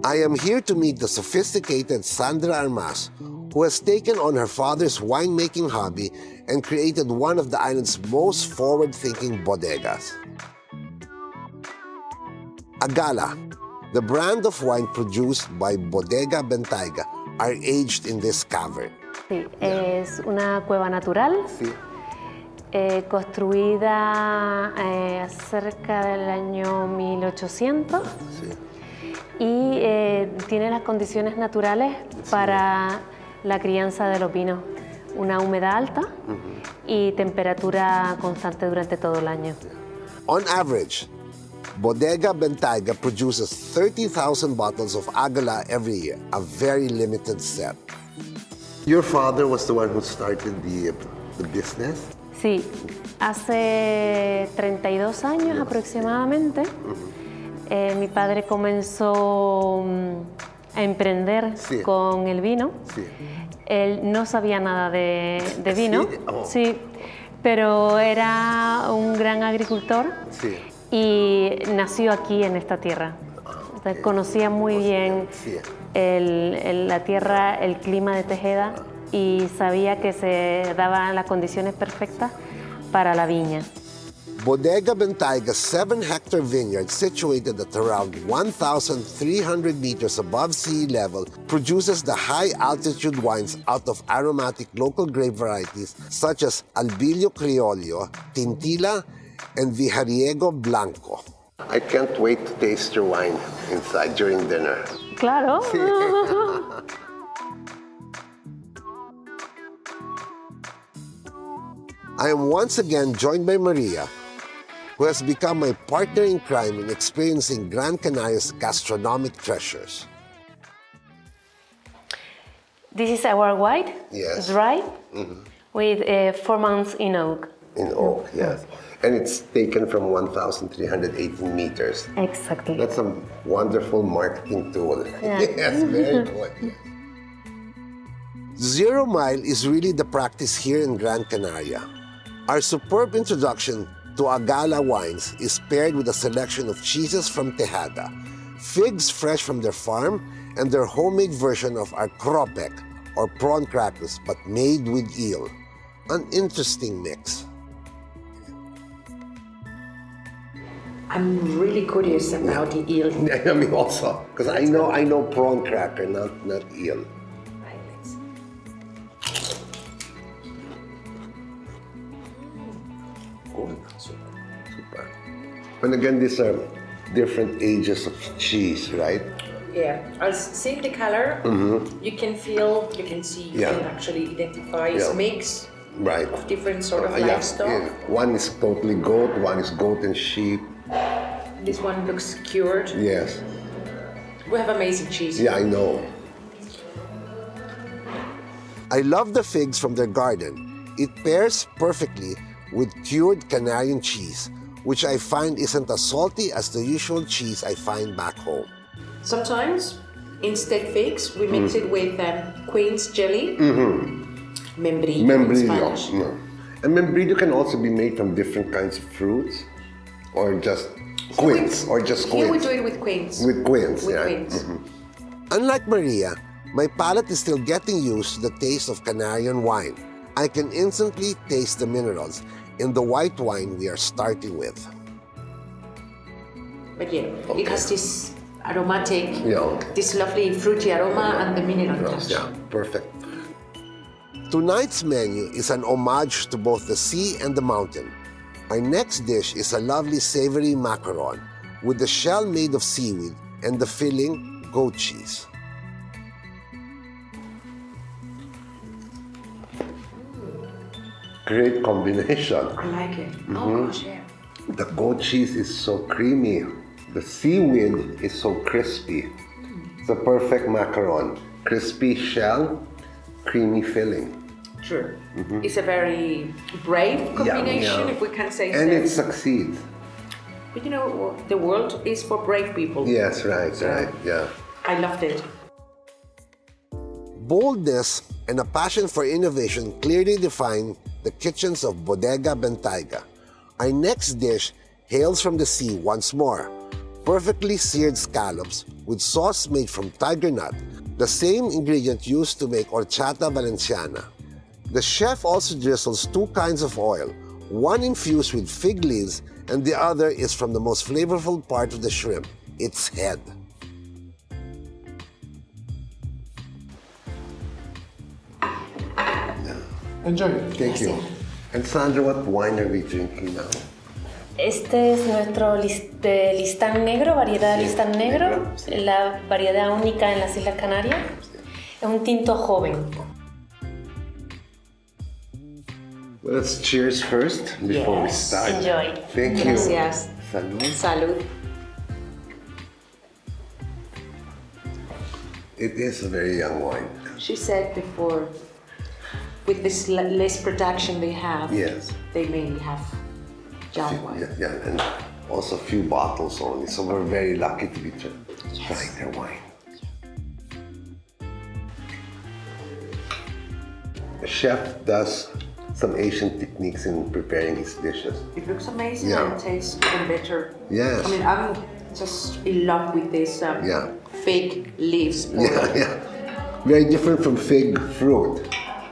I am here to meet the sophisticated Sandra Armas, who has taken on her father's winemaking hobby and created one of the island's most forward-thinking bodegas. Agala, the brand of wine produced by Bodegas Bentayga, are aged in this cavern. Sí, es una cueva natural, Sí. Construida cerca del año 1800 Sí. y tiene las condiciones naturales para la crianza de los vinos. Una humedad alta y temperatura constante durante todo el año. On average, Bodegas Bentayga produces 30,000 bottles of Agala every year, a very limited set. Your father was the one who started the business? Sí, hace 32 años aproximadamente, mi padre comenzó a emprender Sí. con el vino. Sí. Él no sabía nada de vino, Sí. Oh. sí, pero era un gran agricultor Sí. y nació aquí en esta tierra. Entonces, conocía muy bien Sí. la tierra, el clima de Tejeda y sabía que se daban las condiciones perfectas para la viña. Bodegas Bentayga's 7-hectare vineyard, situated at around 1,300 meters above sea level, produces the high-altitude wines out of aromatic local grape varieties such as Albillo Criollo, Tintila, and Vijariego Blanco. I can't wait to taste your wine inside during dinner. Claro. I am once again joined by Maria, who has become my partner in crime in experiencing Gran Canaria's gastronomic treasures. This is our white, Yes. dry, with 4 months in oak. In oak, yes. And it's taken from 1,318 meters. Exactly. That's a wonderful marketing tool. Yeah. Yes, very good. Zero Mile is really the practice here in Gran Canaria. Our superb introduction to Agala wines is paired with a selection of cheeses from Tejeda, figs fresh from their farm, and their homemade version of our kropek, or prawn crackers, but made with eel. An interesting mix. I'm really curious about the eel. I mean, also, because I know prawn cracker, not eel. Good. Super. And again, these are different ages of cheese, right? Yeah, I see the color. You can feel, you can see, you Yeah. can actually identify. It's Yeah. a mix Right. of different sort of Yeah, livestock. yeah. One is totally goat, one is goat and sheep. This one looks cured. Yes. We have amazing cheese. Yeah, I know. I love the figs from their garden. It pairs perfectly with cured Canarian cheese, which I find isn't as salty as the usual cheese I find back home. Sometimes, instead figs, we mix it with queen's jelly. Membrillo, in Membrillo. Spanish. No. And membrillo can also be made from different kinds of fruits, or just quince, or just Here we quince. do it with queens. With quince, With yeah. quince. Unlike Maria, my palate is still getting used to the taste of Canarian wine. I can instantly taste the minerals in the white wine we are starting with. But yeah, Okay. it has this aromatic, Yeah. this lovely fruity aroma and the mineral touch. Yeah, perfect. Tonight's menu is an homage to both the sea and the mountain. Our next dish is a lovely savory macaron with the shell made of seaweed and the filling goat cheese. Great combination. I like it. Oh gosh, yeah. The goat cheese is so creamy. The seaweed is so crispy. It's a perfect macaron. Crispy shell, creamy filling. True. It's a very brave combination, yeah. if we can say And so. it succeeds. But you know, the world is for brave people. Yes, right, right, yeah. I loved it. Boldness and a passion for innovation clearly define the kitchens of Bodegas Bentayga. Our next dish hails from the sea once more, perfectly seared scallops with sauce made from tiger nut, the same ingredient used to make horchata valenciana. The chef also drizzles two kinds of oil, one infused with fig leaves and the other is from the most flavorful part of the shrimp, its head. Enjoy it. Thank you. And Sandra, what wine are we drinking now? Este es nuestro listán negro, variedad Sí, listán negro, negro, sí. la variedad única en las Islas Canarias. Es un tinto joven. Well, let's cheers first before we Yes, start. enjoy. Thank you. Gracias. Salud. Salud. It is a very young wine. She said before, with this less production they have, Yes. they mainly have young wine. Yeah, and also a few bottles only, so we're very lucky to be trying their wine. The chef does some Asian techniques in preparing his dishes. It looks amazing Yeah. and it tastes even better. Yes. I mean, I'm just in love with this Yeah. fig leaves. Yeah. Very different from fig fruit.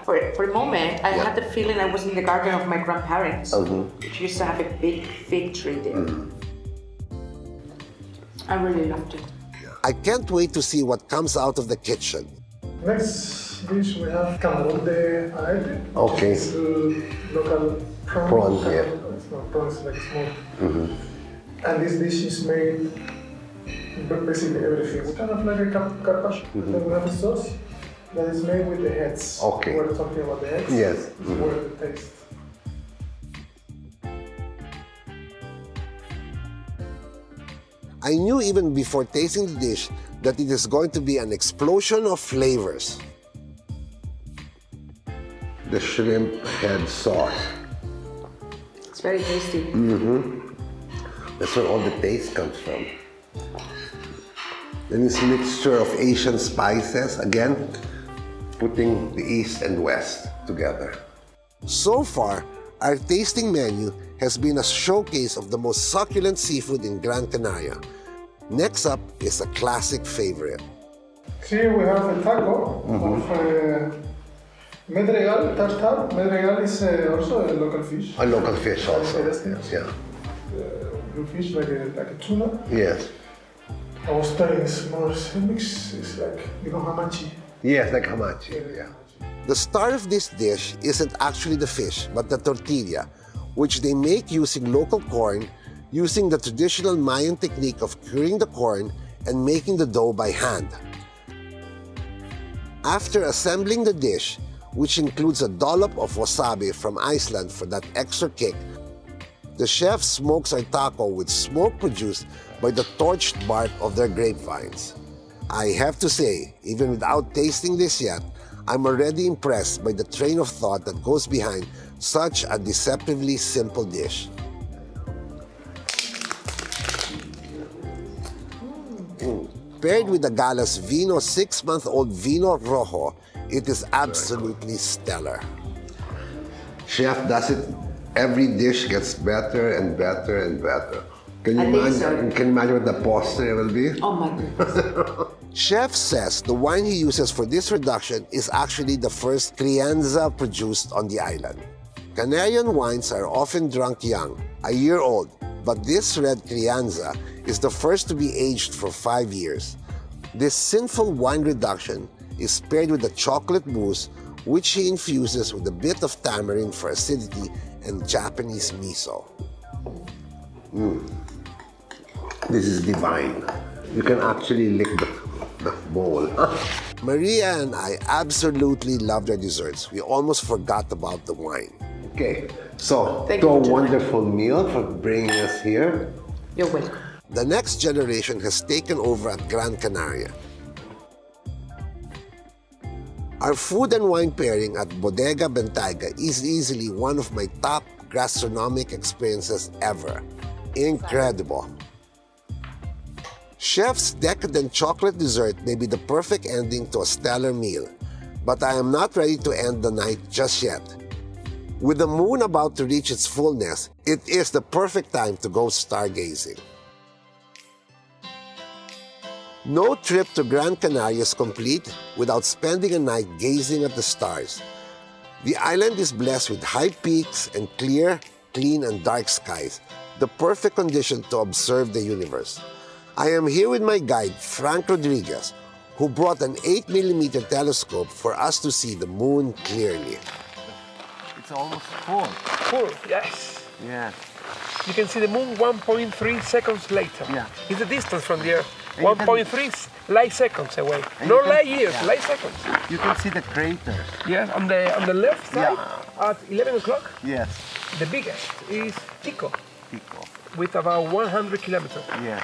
For a moment, I had the feeling I was in the garden of my grandparents, Mhm. which used to have a big fig tree there. I really loved it. I can't wait to see what comes out of the kitchen. Next dish we have camarón de aire. Okay. It's local prawn. Prawn, yeah. It's not prawn, it's like small. And this dish is made basically everything. We kind of like a carpaccio. Then we have a sauce that is made with the heads. Okay. We're talking about the heads. Yes. It's where the taste. I knew even before tasting the dish that it is going to be an explosion of flavors. The shrimp head sauce. It's very tasty. That's where all the taste comes from. Then this mixture of Asian spices, again, putting the East and West together. So far, our tasting menu has been a showcase of the most succulent seafood in Gran Canaria. Next up is a classic favorite. Here we have a taco of medregal, tartar. Medregal is also a local fish. A local fish also. Yes. Yeah. Blue fish like a tuna. Yes. I was telling it's more mix. It's like hamachi. Yes, like hamachi. Yeah. The star of this dish isn't actually the fish, but the tortilla, which they make using local corn, using the traditional Mayan technique of curing the corn and making the dough by hand. After assembling the dish, which includes a dollop of wasabi from Iceland for that extra kick, the chef smokes our taco with smoke produced by the torched bark of their grapevines. I have to say, even without tasting this yet, I'm already impressed by the train of thought that goes behind such a deceptively simple dish. Paired with the Gala's Vino 6-month-old Vino Rojo, it is absolutely stellar. Chef does it, every dish gets better and better and better. Can you I think imagine, so. can you imagine what the poster will be? Oh my goodness. Chef says the wine he uses for this reduction is actually the first crianza produced on the island. Canarian wines are often drunk young, a year old, but this red crianza is the first to be aged for 5 years. This sinful wine reduction is paired with a chocolate mousse, which he infuses with a bit of tamarind for acidity and Japanese miso. This is divine. You can actually lick the bowl. Maria and I absolutely loved our desserts. We almost forgot about the wine. Okay, so Thank to you, a Joanne. wonderful meal for bringing us here. You're welcome. The next generation has taken over at Gran Canaria. Our food and wine pairing at Bodega Bentayga is easily one of my top gastronomic experiences ever. Incredible. Chef's decadent chocolate dessert may be the perfect ending to a stellar meal, but I am not ready to end the night just yet. With the moon about to reach its fullness, it is the perfect time to go stargazing. No trip to Gran Canaria is complete without spending a night gazing at the stars. The island is blessed with high peaks and clear, clean, and dark skies, the perfect condition to observe the universe. I am here with my guide, Frank Rodriguez, who brought an 8mm telescope for us to see the moon clearly. It's almost full. Full, yes. Yeah. You can see the moon 1.3 seconds later. Yeah. It's the distance from the Earth. And you 1.3 light seconds away. And No you can- light years, yeah. light seconds. You can see the crater. Yes, on the left side at 11 o'clock, Yes. the biggest is Tico Pico. with about 100 kilometers. Yes.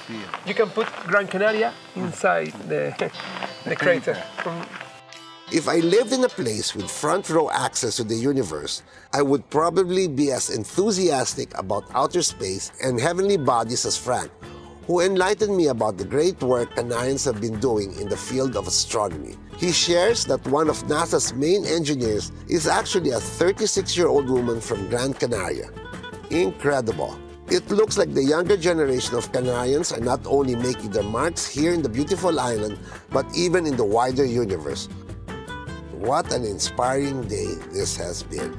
See it. You can put Gran Canaria inside the crater. If I lived in a place with front row access to the universe, I would probably be as enthusiastic about outer space and heavenly bodies as Frank, who enlightened me about the great work Canarians have been doing in the field of astronomy. He shares that one of NASA's main engineers is actually a 36-year-old woman from Gran Canaria. Incredible. It looks like the younger generation of Canarians are not only making their marks here in the beautiful island, but even in the wider universe. What an inspiring day this has been.